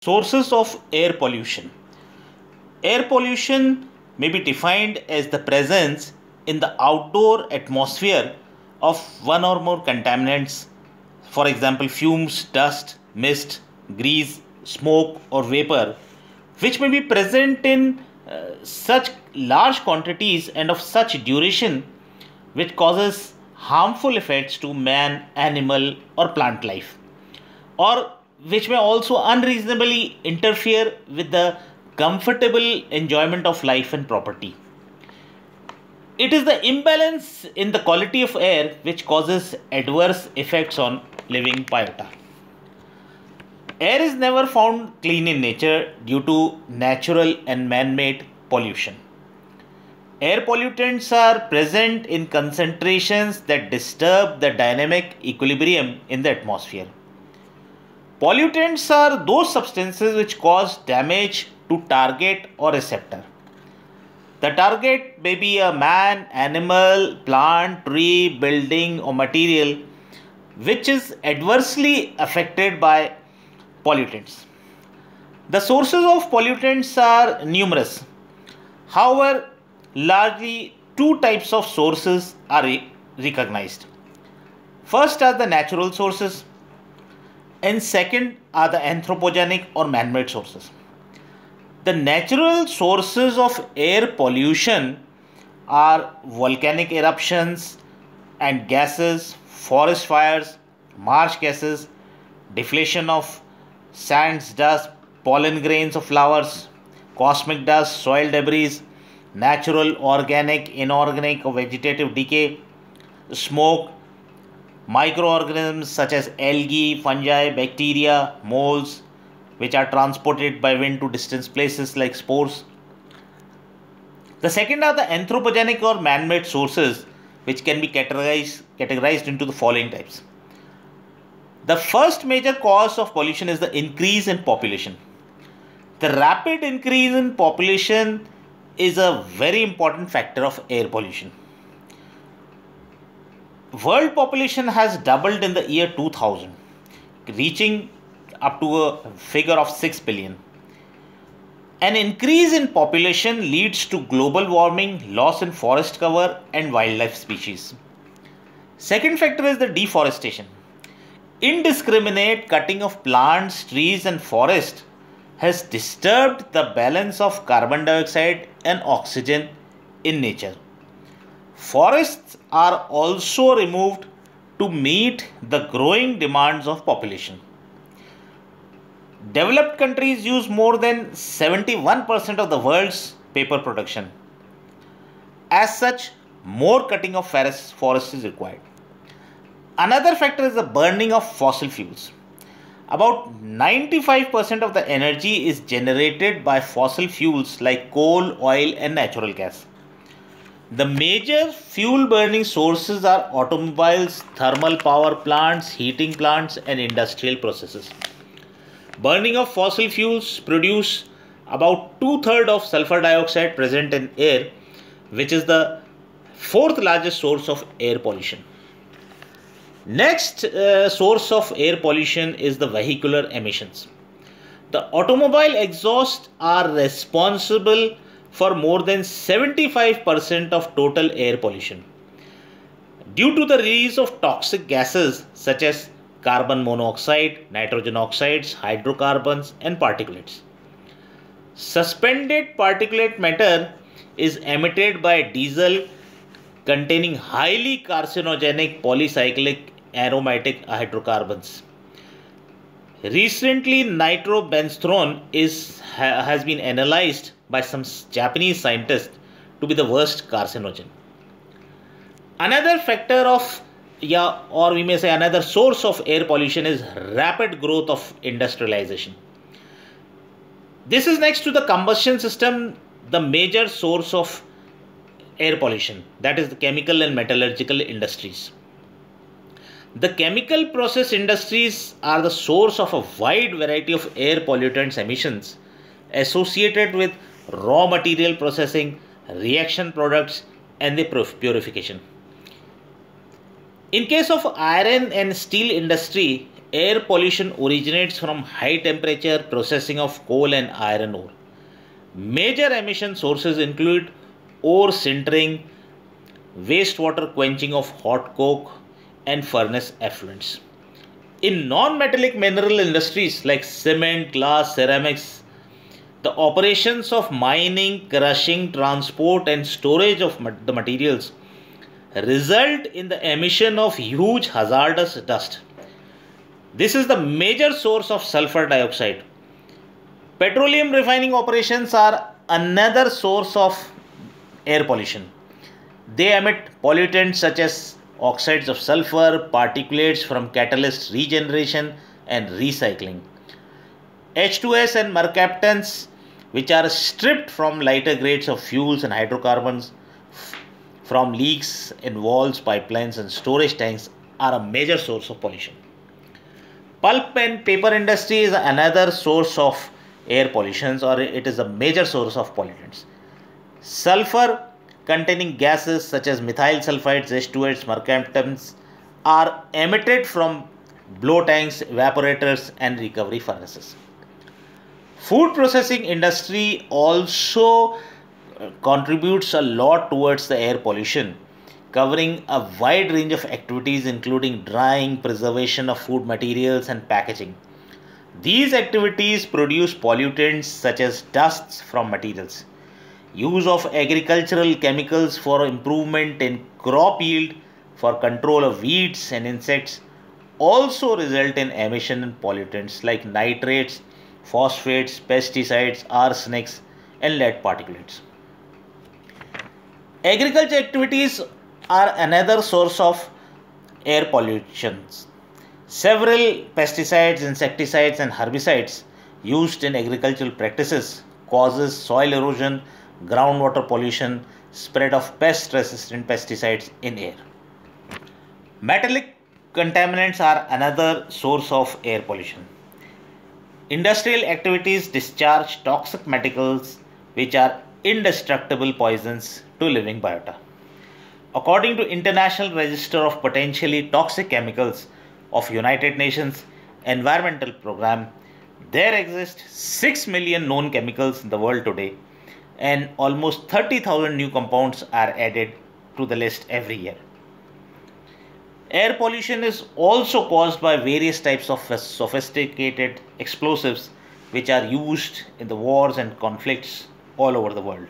Sources of air pollution. Air pollution may be defined as the presence in the outdoor atmosphere of one or more contaminants, for example, fumes, dust, mist, grease, smoke, or vapor, which may be present in such large quantities and of such duration, which causes harmful effects to man, animal, or plant life, or which may also unreasonably interfere with the comfortable enjoyment of life and property. It is the imbalance in the quality of air which causes adverse effects on living biota. Air is never found clean in nature due to natural and man made pollution. Air pollutants are present in concentrations that disturb the dynamic equilibrium in the atmosphere. Pollutants are those substances which cause damage to target or receptor. The target may be a man, animal, plant, tree, building, or material which is adversely affected by pollutants. The sources of pollutants are numerous. However, largely two types of sources are recognized. First are the natural sources, and second are the anthropogenic or man made sources. The natural sources of air pollution are volcanic eruptions and gases, forest fires, marsh gases, deflation of sands, dust, pollen grains of flowers, cosmic dust, soil debris, natural, organic, inorganic, or vegetative decay, smoke, microorganisms such as algae, fungi, bacteria, molds, which are transported by wind to distant places like spores. The second are the anthropogenic or man made sources, which can be categorized into the following types. The first major cause of pollution is the increase in population. The rapid increase in population is a very important factor of air pollution. World population has doubled in the year 2000, reaching up to a figure of 6 billion. An increase in population leads to global warming, loss in forest cover, and wildlife species. Second factor is the deforestation. Indiscriminate cutting of plants, trees, and forest has disturbed the balance of carbon dioxide and oxygen in nature. Forests are also removed to meet the growing demands of population. Developed countries use more than 71% of the world's paper production. As such, more cutting of forests is required. Another factor is the burning of fossil fuels. About 95% of the energy is generated by fossil fuels like coal, oil, and natural gas. The major fuel burning sources are automobiles, thermal power plants, heating plants, and industrial processes. Burning of fossil fuels produce about two-thirds of sulfur dioxide present in air, which is the fourth largest source of air pollution. Next source of air pollution is the vehicular emissions. The automobile exhausts are responsible for more than 75% of total air pollution. Due to the release of toxic gases such as carbon monoxide, nitrogen oxides, hydrocarbons, and particulates. Suspended particulate matter is emitted by diesel containing highly carcinogenic polycyclic aromatic hydrocarbons. Recently, nitrobenzone has been analyzed by some Japanese scientists to be the worst carcinogen. Another factor of, or we may say another source of air pollution is rapid growth of industrialization. This is next to the combustion system, the major source of air pollution, that is the chemical and metallurgical industries. The chemical process industries are the source of a wide variety of air pollutants emissions associated with raw material processing, reaction products, and the purification. In case of iron and steel industry, Air pollution originates from high temperature processing of coal and iron ore. Major emission sources include ore sintering, wastewater quenching of hot coke, and furnace effluents. In non metallic mineral industries like cement, glass, ceramics, the operations of mining, crushing, transport, and storage of the materials result in the emission of huge hazardous dust. This is the major source of sulfur dioxide. Petroleum refining operations are another source of air pollution. They emit pollutants such as oxides of sulfur, particulates from catalyst regeneration and recycling, H2S and mercaptans, which are stripped from lighter grades of fuels and hydrocarbons from leaks in walls, pipelines, and storage tanks, are a major source of pollution. Pulp and paper industry is another source of air pollution, or it is a major source of pollutants. Sulfur containing gases such as methyl sulfides, H2S, mercaptans are emitted from blow tanks, evaporators, and recovery furnaces. Food processing industry also contributes a lot towards the air pollution, covering a wide range of activities including drying, preservation of food materials, and packaging. These activities produce pollutants such as dusts from materials. Use of agricultural chemicals for improvement in crop yield, for control of weeds and insects, also result in emission and pollutants like nitrates, phosphates, pesticides, arsenics, and lead particulates. Agriculture activities are another source of air pollution. Several pesticides, insecticides, and herbicides used in agricultural practices causes soil erosion, groundwater pollution, spread of pest-resistant pesticides in air. Metallic contaminants are another source of air pollution. Industrial activities discharge toxic metals which are indestructible poisons to living biota. According to International Register of Potentially Toxic Chemicals of United Nations Environmental Program, there exist 6 million known chemicals in the world today, and almost 30,000 new compounds are added to the list every year. Air pollution is also caused by various types of sophisticated explosives which are used in the wars and conflicts all over the world.